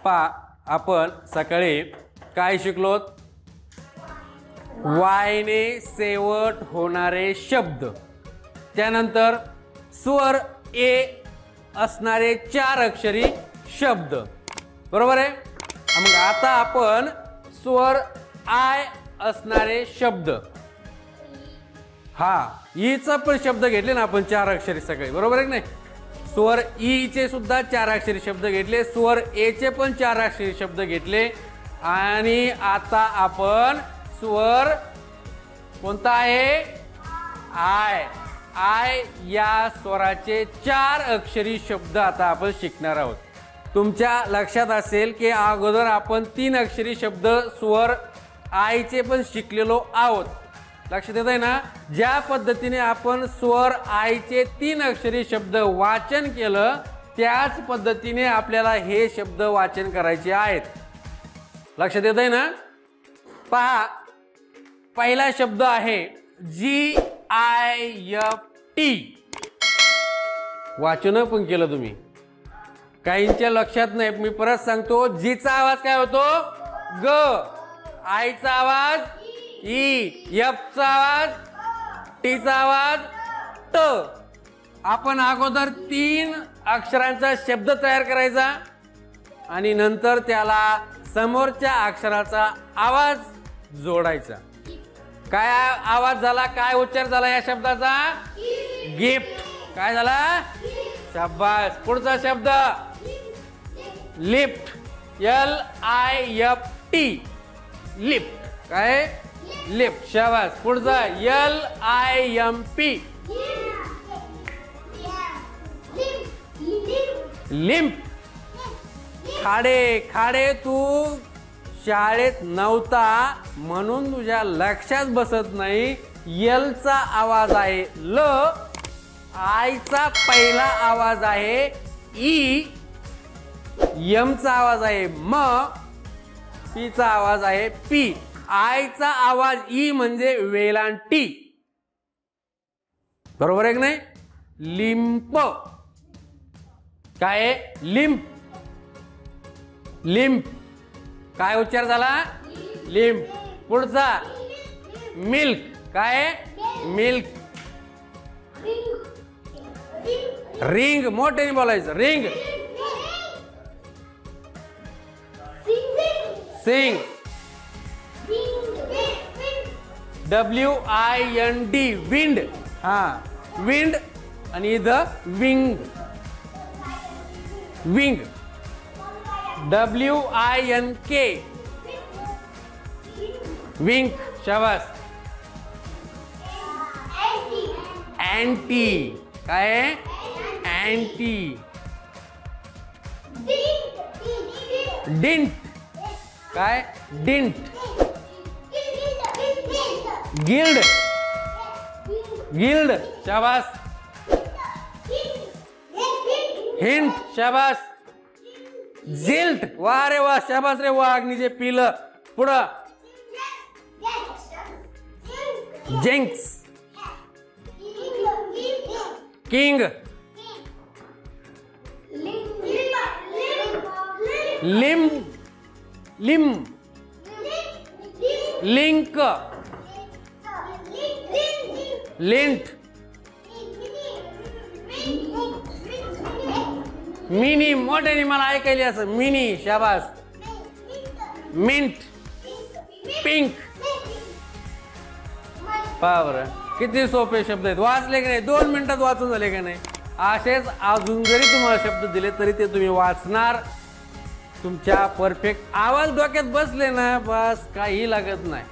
आपण सकाळी काय शिकलो? वायने शेवट होणारे शब्द, त्यानंतर स्वर ए असणारे 4 अक्षरी शब्द, बरोबर आहे? मग आता आपण स्वर आय असणारे शब्द, ईचा पण शब्द घेतले ना आपण 4 अक्षरी सगळे, बरोबर आहे की नाही? स्वर ई चे सुद्धा 4 अक्षरी शब्द घेतले, स्वर ए चे पण 4 अक्षरी शब्द घेतले, आणि आता आपण स्वर कोणता आहे? आय. आय या स्वराचे 4 अक्षरी शब्द आता आपण शिकणार आहोत. तुमच्या लक्षात असेल की अगोदर आपण 3 अक्षरी शब्द स्वर आय चे पण शिकलेलो आहोत. लक्षात येत आहे ना? ज्या पद्धतीने आपण स्वर आय चे 3 अक्षरी शब्द वाचन केलं, त्याच पद्धतीने आपल्याला हे शब्द वाचन करायचे आहेत. लक्षात येत आहे ना? पहा, पहिला शब्द आहे GIFT. वाचन पण केलं तुम्ही, काहींच्या लक्षात नाही. मी परत सांगतो, जीचा आवाज काय होतो? ग. आयचा आवाज ई. एफचा आवाज टीचा आवाज ट. आपण अगोदर 3 अक्षरांचा शब्द तयार करायचा आणि नंतर त्याला समोरच्या अक्षराचा आवाज जोडायचा. काय आवाज झाला? काय उच्चार झाला या शब्दाचा? गिफ्ट. काय झाला? शाबास. पुढचा शब्द लिफ्ट. LIFT. लिफ्ट. काय? लिफ्ट. शाबास. पुढचा LIMP. लिम्प. खाडे. खाडे तू शाळेत नव्हता म्हणून तुझ्या लक्षात बसत नाही. यलचा आवाज आहे ल. आयचा पहिला आवाज आहे ई. यमचा आवाज आहे म. पीचा आवाज आहे पी. आयचा आवाज ई म्हणजे वेलांटी, बरोबर आहे की नाही? लिंप. काय? लिंप. लिंप. काय उच्चार झाला? लिंप. पुढचा मिल्क. काय? मिल्क. रिंग. मोठ्याने बोलायचं. Ring. Sing. WIND. Wind. Wind. आणि इथं विंग. विंग. WINK. विंक. शाबास. अँटी. काय? अँटी. डिंट. काय? डिंट. गिल्ड. गिल्ड. शाबास. हिंट. शाबास. जिल्ट. वा रे वा. शाबास रे वा. अग्नीचे पिलं. पुढं जिंक्स. किंग. लिम. लिम. लिंक. लिंट. मिनी. मोठ्याने मला ऐकायला असं. मिनी. शाबास. मिंट. पिंक. पहा बरं किती सोपे शब्द आहेत. वाचले की नाही? 2 मिनिटात वाचून झाले की नाही? असेच अजून जरी तुम्हाला शब्द दिले तरी ते तुम्ही वाचणार. तुमच्या परफेक्ट आवाज डोक्यात बसले ना, बस काही लागत नाही.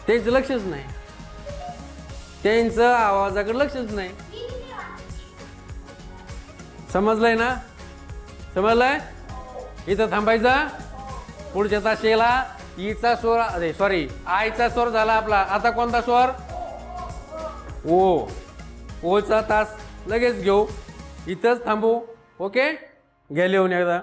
त्यांचं लक्षच नाही, त्यांचं आवाजाकडे लक्षच नाही. समजलंय ना? समजलंय? इथं थांबायचा. पुढच्या ताशेला ईचा स्वर, अरे सॉरी आयचा स्वर झाला आपला. आता कोणता स्वर? ओ. ओचा तास लगेच घेऊ. इथंच थांबू. ओके, गेले होऊन एकदा.